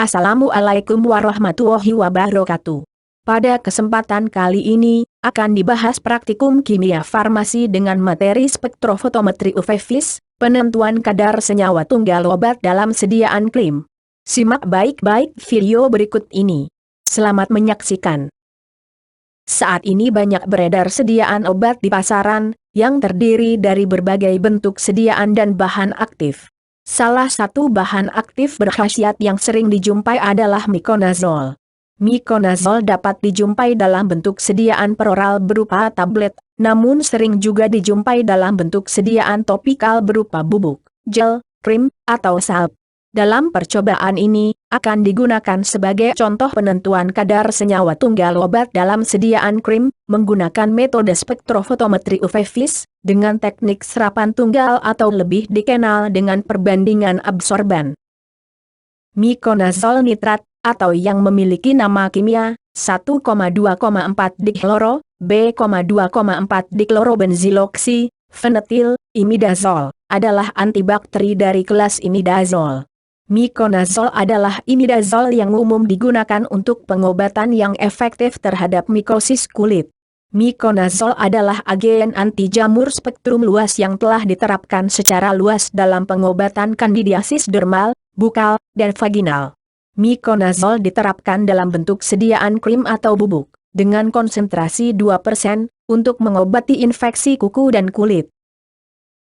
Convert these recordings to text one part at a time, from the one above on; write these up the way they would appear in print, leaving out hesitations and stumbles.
Assalamualaikum warahmatullahi wabarakatuh. Pada kesempatan kali ini, akan dibahas praktikum kimia farmasi dengan materi spektrofotometri UV vis, penentuan kadar senyawa tunggal obat dalam sediaan krim. Simak baik-baik video berikut ini. Selamat menyaksikan. Saat ini banyak beredar sediaan obat di pasaran, yang terdiri dari berbagai bentuk sediaan dan bahan aktif. Salah satu bahan aktif berkhasiat yang sering dijumpai adalah miconazole. Miconazole dapat dijumpai dalam bentuk sediaan peroral berupa tablet, namun sering juga dijumpai dalam bentuk sediaan topikal berupa bubuk, gel, krim, atau salep. Dalam percobaan ini, akan digunakan sebagai contoh penentuan kadar senyawa tunggal obat dalam sediaan krim, menggunakan metode spektrofotometri UV vis, dengan teknik serapan tunggal atau lebih dikenal dengan perbandingan absorban. Miconazole nitrat, atau yang memiliki nama kimia, 1,2,4 dichloro, B,2,4 dichlorobenziloksi, fenetil, imidazole, adalah antibakteri dari kelas imidazole. Miconazole adalah imidazole yang umum digunakan untuk pengobatan yang efektif terhadap mikosis kulit. Miconazole adalah agen anti jamur spektrum luas yang telah diterapkan secara luas dalam pengobatan kandidiasis dermal, bukal, dan vaginal. Miconazole diterapkan dalam bentuk sediaan krim atau bubuk, dengan konsentrasi 2%, untuk mengobati infeksi kuku dan kulit.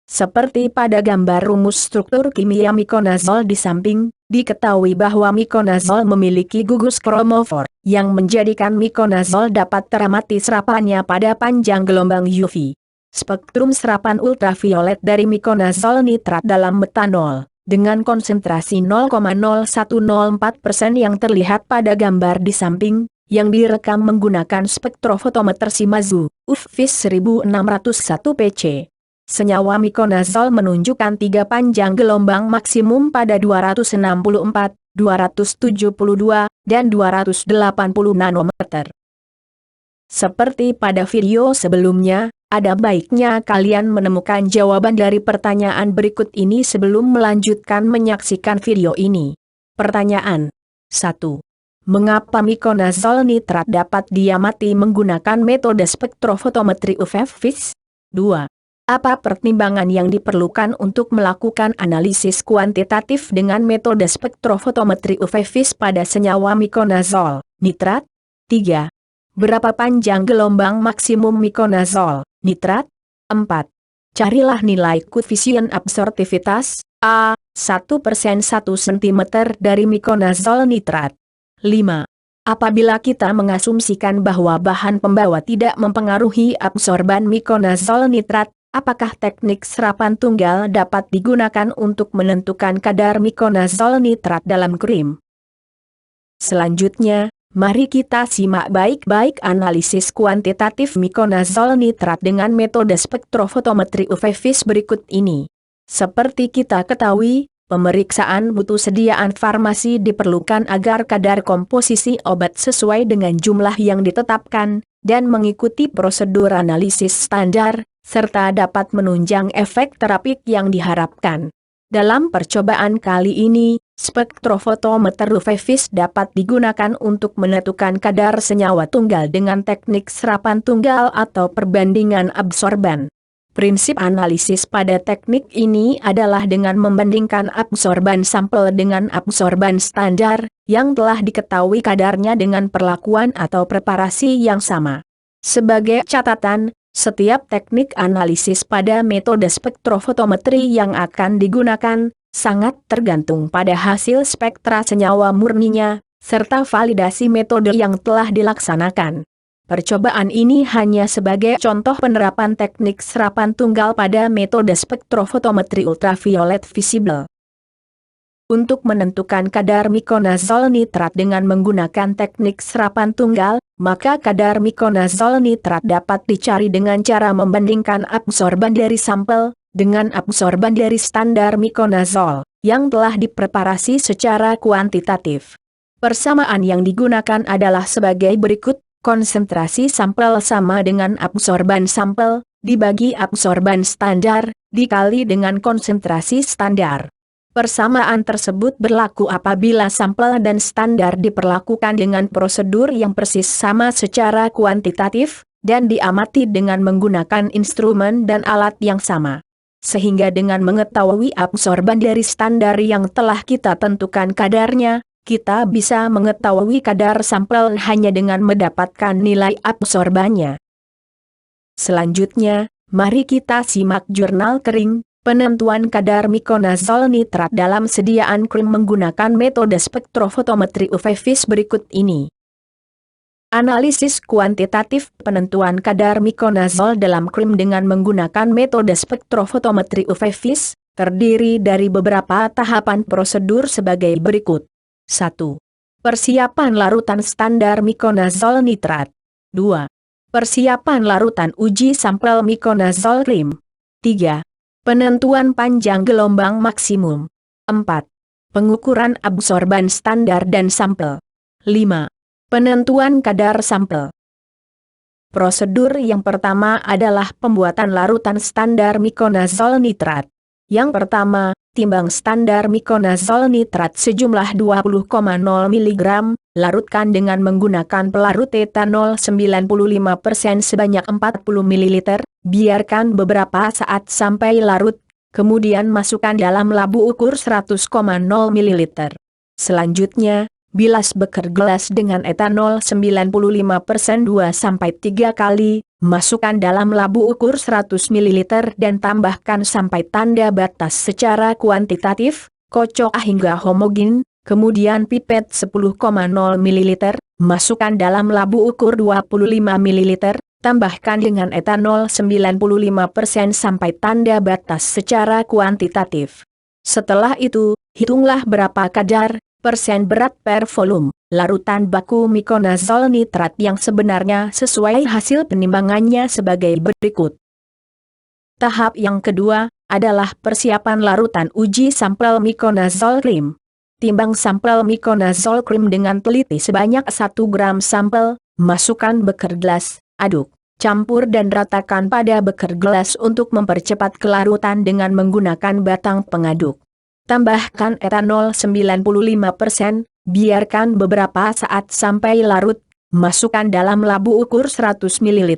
Seperti pada gambar rumus struktur kimia miconazole di samping, diketahui bahwa miconazole memiliki gugus kromofor, yang menjadikan miconazole dapat teramati serapannya pada panjang gelombang UV. Spektrum serapan ultraviolet dari miconazole nitrat dalam metanol, dengan konsentrasi 0,0104% yang terlihat pada gambar di samping, yang direkam menggunakan spektrofotometer Shimadzu, UV vis 1601 PC. Senyawa miconazole menunjukkan 3 panjang gelombang maksimum pada 264, 272, dan 280 nanometer. Seperti pada video sebelumnya, ada baiknya kalian menemukan jawaban dari pertanyaan berikut ini sebelum melanjutkan menyaksikan video ini. Pertanyaan 1. Mengapa miconazole nitrat dapat diamati menggunakan metode spektrofotometri UV vis? 2. Apa pertimbangan yang diperlukan untuk melakukan analisis kuantitatif dengan metode spektrofotometri UV vis pada senyawa miconazole nitrat? 3. Berapa panjang gelombang maksimum miconazole nitrat? 4. Carilah nilai koefisien absorptivitas, A, 1% 1 cm dari miconazole nitrat. 5. Apabila kita mengasumsikan bahwa bahan pembawa tidak mempengaruhi absorban miconazole nitrat, apakah teknik serapan tunggal dapat digunakan untuk menentukan kadar miconazole nitrat dalam krim? Selanjutnya, mari kita simak baik-baik analisis kuantitatif miconazole nitrat dengan metode spektrofotometri UV vis berikut ini. Seperti kita ketahui, pemeriksaan mutu sediaan farmasi diperlukan agar kadar komposisi obat sesuai dengan jumlah yang ditetapkan, dan mengikuti prosedur analisis standar, serta dapat menunjang efek terapik yang diharapkan. Dalam percobaan kali ini, spektrofotometer UV vis dapat digunakan untuk menentukan kadar senyawa tunggal dengan teknik serapan tunggal atau perbandingan absorban. Prinsip analisis pada teknik ini adalah dengan membandingkan absorban sampel dengan absorban standar, yang telah diketahui kadarnya dengan perlakuan atau preparasi yang sama. Sebagai catatan, setiap teknik analisis pada metode spektrofotometri yang akan digunakan, sangat tergantung pada hasil spektra senyawa murninya, serta validasi metode yang telah dilaksanakan. Percobaan ini hanya sebagai contoh penerapan teknik serapan tunggal pada metode spektrofotometri ultraviolet visible. Untuk menentukan kadar miconazole nitrat dengan menggunakan teknik serapan tunggal, maka kadar miconazole nitrat dapat dicari dengan cara membandingkan absorban dari sampel, dengan absorban dari standar miconazole, yang telah dipreparasi secara kuantitatif. Persamaan yang digunakan adalah sebagai berikut. Konsentrasi sampel sama dengan absorban sampel, dibagi absorban standar, dikali dengan konsentrasi standar. Persamaan tersebut berlaku apabila sampel dan standar diperlakukan dengan prosedur yang persis sama secara kuantitatif, dan diamati dengan menggunakan instrumen dan alat yang sama. Sehingga dengan mengetahui absorban dari standar yang telah kita tentukan kadarnya, kita bisa mengetahui kadar sampel hanya dengan mendapatkan nilai absorbannya. Selanjutnya, mari kita simak jurnal kering, penentuan kadar mikonazol nitrat dalam sediaan krim menggunakan metode spektrofotometri UV-Vis berikut ini. Analisis kuantitatif penentuan kadar mikonazol dalam krim dengan menggunakan metode spektrofotometri UV-Vis, terdiri dari beberapa tahapan prosedur sebagai berikut. 1. Persiapan larutan standar mikonazol nitrat. 2. Persiapan larutan uji sampel mikonazol krim. 3. Penentuan panjang gelombang maksimum. 4. Pengukuran absorban standar dan sampel. 5. Penentuan kadar sampel. Prosedur yang pertama adalah pembuatan larutan standar mikonazol nitrat. Yang pertama, timbang standar mikonazol nitrat sejumlah 20,0 mg, larutkan dengan menggunakan pelarut etanol 95% sebanyak 40 ml, biarkan beberapa saat sampai larut, kemudian masukkan dalam labu ukur 100,0 ml. Selanjutnya, bilas beker gelas dengan etanol 95% 2-3 kali, masukkan dalam labu ukur 100 ml dan tambahkan sampai tanda batas secara kuantitatif, kocok hingga homogen, kemudian pipet 10,0 ml, masukkan dalam labu ukur 25 ml, tambahkan dengan etanol 95% sampai tanda batas secara kuantitatif. Setelah itu, hitunglah berapa kadar, persen berat per volume, larutan baku mikonazol nitrat yang sebenarnya sesuai hasil penimbangannya sebagai berikut. Tahap yang kedua, adalah persiapan larutan uji sampel mikonazol krim. Timbang sampel mikonazol krim dengan teliti sebanyak 1 gram sampel, masukkan beker gelas, aduk, campur dan ratakan pada beker gelas untuk mempercepat kelarutan dengan menggunakan batang pengaduk. Tambahkan etanol 95%, biarkan beberapa saat sampai larut, masukkan dalam labu ukur 100 ml.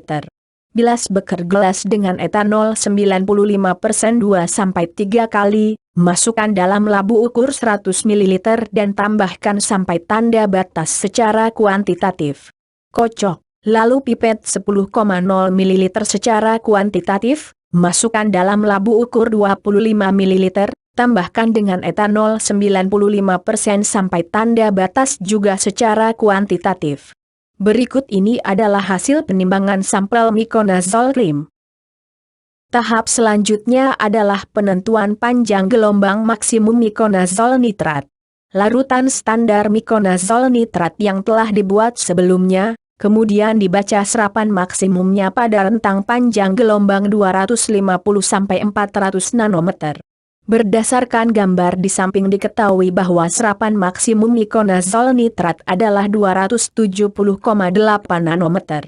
Bilas beker gelas dengan etanol 95% 2-3 kali, masukkan dalam labu ukur 100 ml dan tambahkan sampai tanda batas secara kuantitatif. Kocok, lalu pipet 10,0 ml secara kuantitatif, masukkan dalam labu ukur 25 ml, tambahkan dengan etanol 95% sampai tanda batas juga secara kuantitatif. Berikut ini adalah hasil penimbangan sampel mikonazol krim. Tahap selanjutnya adalah penentuan panjang gelombang maksimum mikonazol nitrat. Larutan standar mikonazol nitrat yang telah dibuat sebelumnya, kemudian dibaca serapan maksimumnya pada rentang panjang gelombang 250-400 nanometer. Berdasarkan gambar di samping diketahui bahwa serapan maksimum mikonazol nitrat adalah 270,8 nanometer.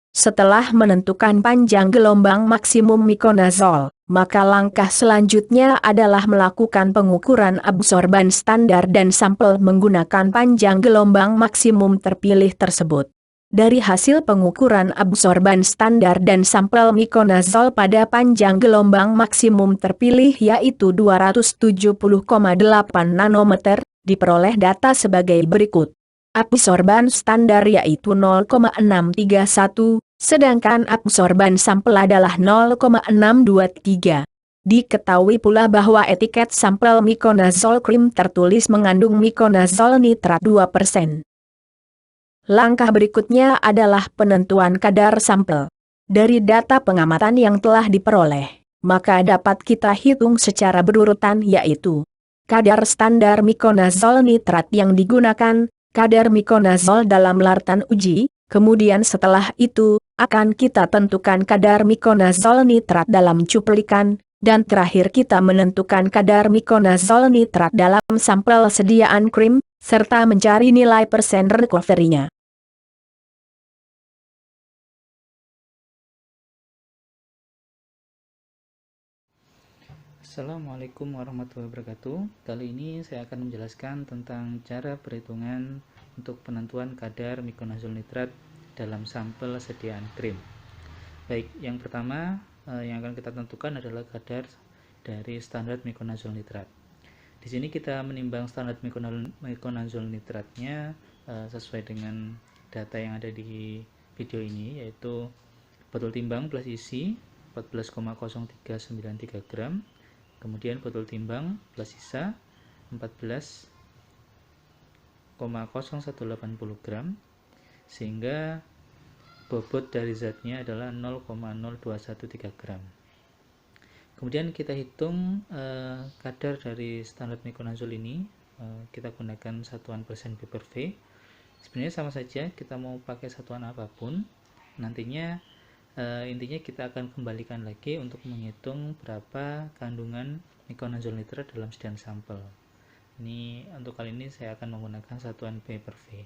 Setelah menentukan panjang gelombang maksimum mikonazol, maka langkah selanjutnya adalah melakukan pengukuran absorban standar dan sampel menggunakan panjang gelombang maksimum terpilih tersebut. Dari hasil pengukuran absorban standar dan sampel mikonazol pada panjang gelombang maksimum terpilih yaitu 270,8 nanometer, diperoleh data sebagai berikut. Absorban standar yaitu 0,631, sedangkan absorban sampel adalah 0,623. Diketahui pula bahwa etiket sampel mikonazol krim tertulis mengandung mikonazol nitrat 2%. Langkah berikutnya adalah penentuan kadar sampel. Dari data pengamatan yang telah diperoleh, maka dapat kita hitung secara berurutan yaitu kadar standar mikonazol nitrat yang digunakan, kadar mikonazol dalam larutan uji, kemudian setelah itu, akan kita tentukan kadar mikonazol nitrat dalam cuplikan, dan terakhir kita menentukan kadar mikonazol nitrat dalam sampel sediaan krim, serta mencari nilai persen recovery-nya. Assalamualaikum warahmatullahi wabarakatuh. Kali ini saya akan menjelaskan tentang cara perhitungan untuk penentuan kadar mikonazol nitrat dalam sampel sediaan krim. Baik, yang pertama yang akan kita tentukan adalah kadar dari standar mikonazol nitrat. Di sini kita menimbang standar mikonazol nitratnya sesuai dengan data yang ada di video ini, yaitu botol timbang plus isi 14,0393 gram, kemudian botol timbang plus sisa 14,0180 gram, sehingga bobot dari zatnya adalah 0,0213 gram. Kemudian kita hitung kadar dari standar mikonazol ini, kita gunakan satuan persen ppv. Sebenarnya sama saja, kita mau pakai satuan apapun, nantinya intinya kita akan kembalikan lagi untuk menghitung berapa kandungan mikonazol nitrat dalam sediaan sampel. Ini untuk kali ini saya akan menggunakan satuan ppv.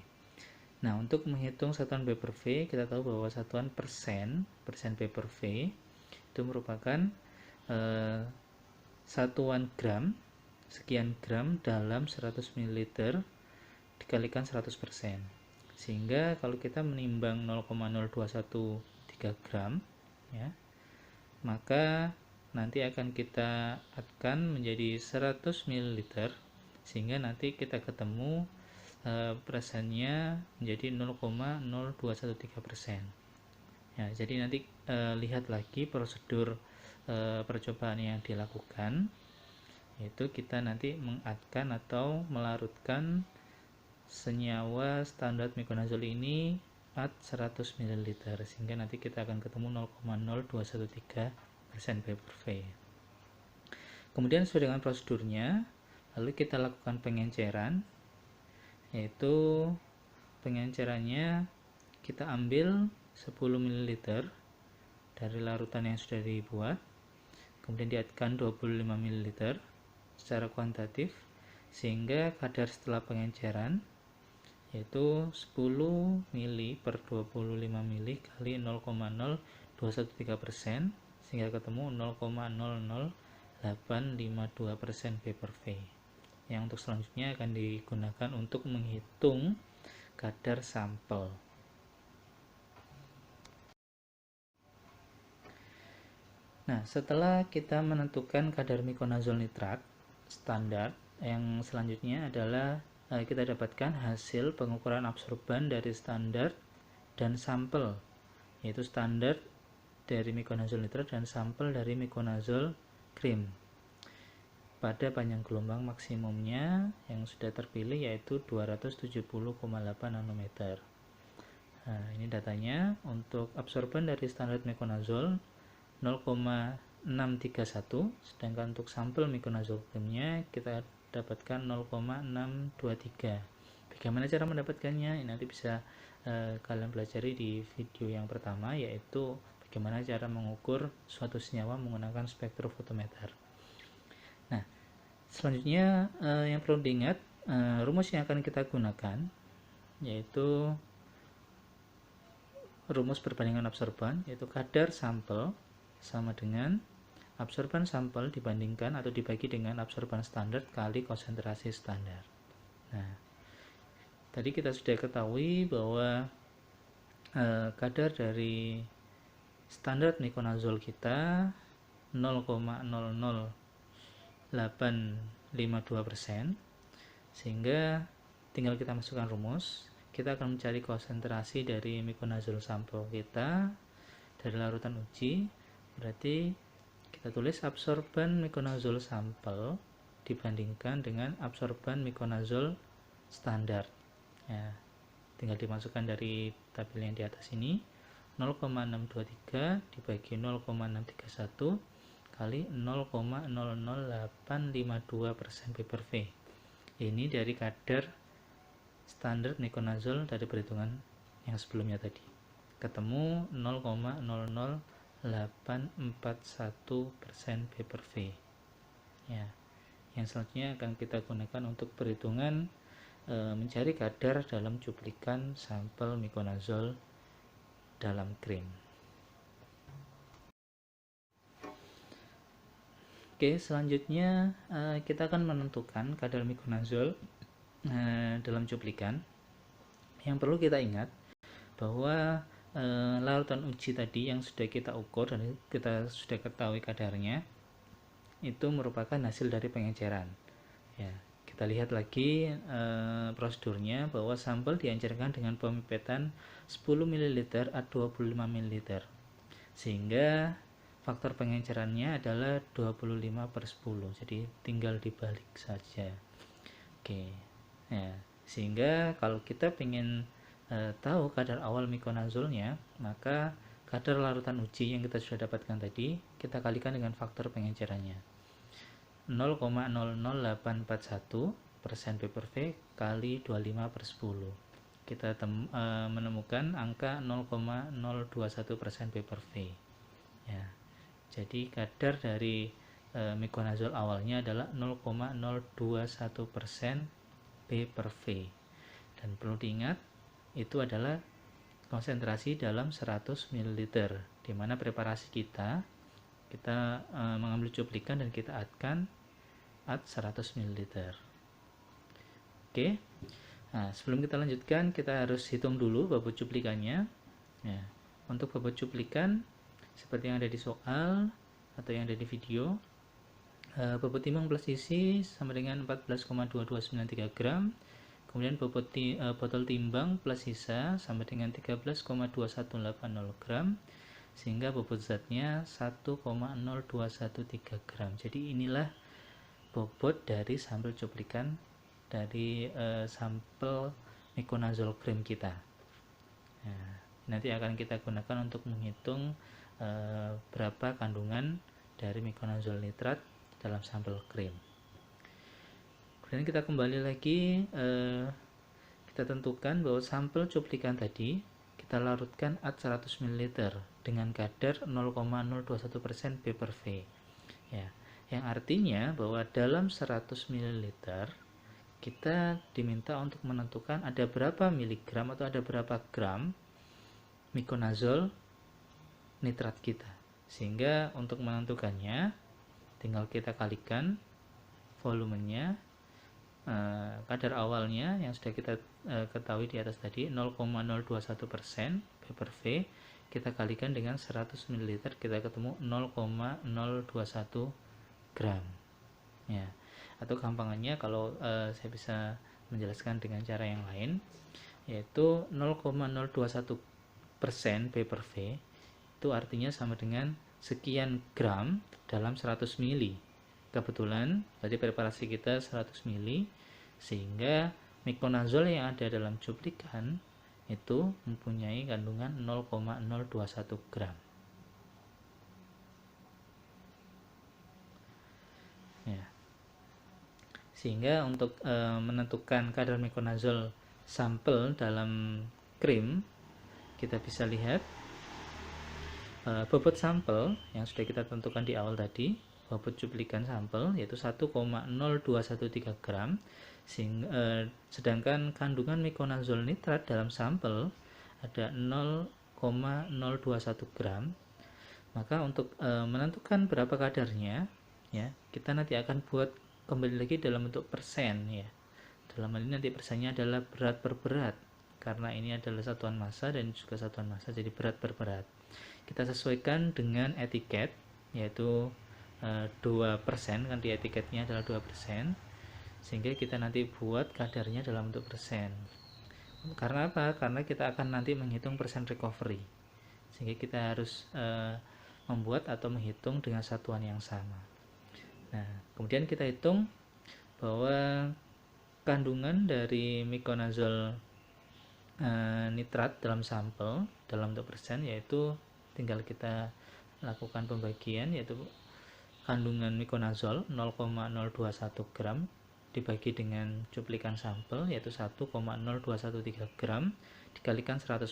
Nah, untuk menghitung satuan ppv, kita tahu bahwa satuan persen ppv itu merupakan satuan gram, sekian gram dalam 100 ml dikalikan 100%. Sehingga kalau kita menimbang 0,0213 gram ya, maka nanti akan kita akan menjadi 100 ml, sehingga nanti kita ketemu persennya menjadi 0,0213%. Ya, jadi nanti lihat lagi prosedur percobaan yang dilakukan, yaitu kita nanti mengadkan atau melarutkan senyawa standar mikonazol ini at 100 ml, sehingga nanti kita akan ketemu 0,0213% ppv. Kemudian sesuai dengan prosedurnya, lalu kita lakukan pengenceran, yaitu pengencerannya kita ambil 10 ml dari larutan yang sudah dibuat, kemudian diadkan 25 ml secara kuantitatif, sehingga kadar setelah pengenceran yaitu 10 mili per 25 mili kali 0,0213%, sehingga ketemu 0,00852% ppv. Yang untuk selanjutnya akan digunakan untuk menghitung kadar sampel. Nah, setelah kita menentukan kadar mikonazol nitrat standar, yang selanjutnya adalah kita dapatkan hasil pengukuran absorban dari standar dan sampel, yaitu standar dari mikonazol nitrat dan sampel dari mikonazol krim pada panjang gelombang maksimumnya yang sudah terpilih, yaitu 270,8 nanometer. Nah, ini datanya. Untuk absorban dari standar mikonazol 0,631, sedangkan untuk sampel mikonazol krimnya kita dapatkan 0,623. Bagaimana cara mendapatkannya? Ini nanti bisa kalian pelajari di video yang pertama, yaitu bagaimana cara mengukur suatu senyawa menggunakan spektrofotometer. Nah, selanjutnya yang perlu diingat, rumus yang akan kita gunakan yaitu rumus perbandingan absorban, yaitu kadar sampel sama dengan absorban sampel dibandingkan atau dibagi dengan absorban standar kali konsentrasi standar. Nah, tadi kita sudah ketahui bahwa kadar dari standar mikonazol kita 0,00852%, sehingga tinggal kita masukkan rumus. Kita akan mencari konsentrasi dari mikonazol sampel kita dari larutan uji. Berarti kita tulis absorban mikonazol sampel dibandingkan dengan absorban mikonazol standar. Ya, tinggal dimasukkan dari tabel yang di atas ini, 0,623 dibagi 0,631 kali 0,00852% ppv. Ini dari kadar standar mikonazol dari perhitungan yang sebelumnya tadi. Ketemu 0,00841% ppv. Ya, yang selanjutnya akan kita gunakan untuk perhitungan mencari kadar dalam cuplikan sampel mikonazol dalam krim. Oke, selanjutnya kita akan menentukan kadar mikonazol dalam cuplikan. Yang perlu kita ingat bahwa larutan uji tadi yang sudah kita ukur dan kita sudah ketahui kadarnya itu merupakan hasil dari pengeceran. Ya, kita lihat lagi prosedurnya bahwa sampel diencerkan dengan pemipetan 10 ml atau 25 ml, sehingga faktor pengencerannya adalah 25/10, jadi tinggal dibalik saja. Oke, ya, sehingga kalau kita ingin tahu kadar awal mikonazolnya, maka kadar larutan uji yang kita sudah dapatkan tadi kita kalikan dengan faktor pengencerannya 0,00841% P/V kali 25/10. Kita menemukan angka 0,021% P/V. Ya, jadi kadar dari mikonazol awalnya adalah 0,021% P/V, dan perlu diingat itu adalah konsentrasi dalam 100 ml, di mana preparasi kita mengambil cuplikan dan kita add 100 ml. Oke. Nah, sebelum kita lanjutkan, kita harus hitung dulu bobot cuplikannya. Ya, untuk bobot cuplikan seperti yang ada di soal atau yang ada di video, bobot timbang plus isi sama dengan 14,2293 gram. Kemudian bobot botol timbang plus sisa sama dengan 13,2180 gram, sehingga bobot zatnya 1,0213 gram. Jadi inilah bobot dari sampel cuplikan dari sampel mikonazol krim kita. Nah, nanti akan kita gunakan untuk menghitung berapa kandungan dari mikonazol nitrat dalam sampel krim. Kemudian kita kembali lagi, kita tentukan bahwa sampel cuplikan tadi kita larutkan add 100 ml dengan kadar 0,021% P/V. Ya, yang artinya bahwa dalam 100 ml kita diminta untuk menentukan ada berapa miligram atau ada berapa gram mikonazol nitrat kita. Sehingga untuk menentukannya tinggal kita kalikan volumenya, kadar awalnya yang sudah kita ketahui di atas tadi 0,021% P/V, kita kalikan dengan 100 ml, kita ketemu 0,021 gram. Ya, atau gampangannya kalau saya bisa menjelaskan dengan cara yang lain, yaitu 0,021% P/V itu artinya sama dengan sekian gram dalam 100 ml. Kebetulan tadi preparasi kita 100 ml, sehingga mikonazol yang ada dalam cuplikan itu mempunyai kandungan 0,021 gram. Ya. Sehingga untuk menentukan kadar mikonazol sampel dalam krim, kita bisa lihat bobot sampel yang sudah kita tentukan di awal tadi, bobot cuplikan sampel yaitu 1,0213 gram, sedangkan kandungan mikonazol nitrat dalam sampel ada 0,021 gram. Maka untuk menentukan berapa kadarnya, ya, kita nanti akan buat kembali lagi dalam bentuk persen, ya. Dalam hal ini nanti persennya adalah berat per berat, karena ini adalah satuan massa dan juga satuan massa, jadi berat per berat. Kita sesuaikan dengan etiket, yaitu 2%, kan di etiketnya adalah 2%, sehingga kita nanti buat kadarnya dalam bentuk persen. Karena apa? Karena kita akan nanti menghitung persen recovery, sehingga kita harus membuat atau menghitung dengan satuan yang sama. Nah, kemudian kita hitung bahwa kandungan dari mikonazol nitrat dalam sampel dalam bentuk persen, yaitu tinggal kita lakukan pembagian, yaitu kandungan mikonazol 0,021 gram dibagi dengan cuplikan sampel yaitu 1,0213 gram dikalikan 100%,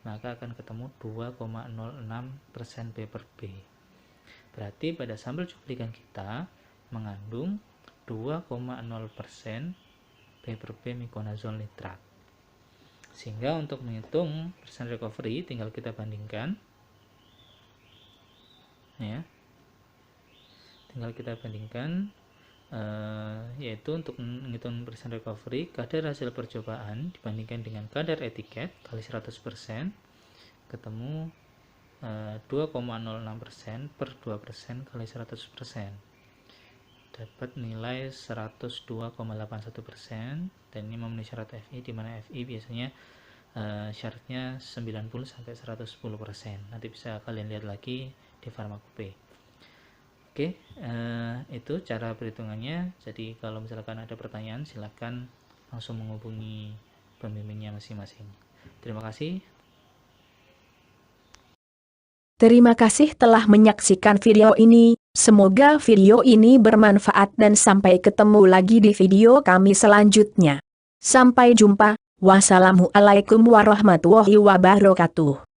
maka akan ketemu 2,06% P/V. Berarti pada sampel cuplikan kita mengandung 2,0% P/V mikonazol nitrat. Sehingga untuk menghitung persen recovery tinggal kita bandingkan, ya, tinggal kita bandingkan, yaitu untuk menghitung persen recovery, kadar hasil percobaan dibandingkan dengan kadar etiket kali 100%, ketemu 2,06% per 2% kali 100%, dapat nilai 102,81%, dan ini memenuhi syarat FI, di mana FI biasanya syaratnya 90 sampai 110%. Nanti bisa kalian lihat lagi di Farmakope. Oke, itu cara perhitungannya. Jadi kalau misalkan ada pertanyaan, silakan langsung menghubungi pembimbingnya masing-masing. Terima kasih. Terima kasih telah menyaksikan video ini. Semoga video ini bermanfaat dan sampai ketemu lagi di video kami selanjutnya. Sampai jumpa. Wassalamualaikum warahmatullahi wabarakatuh.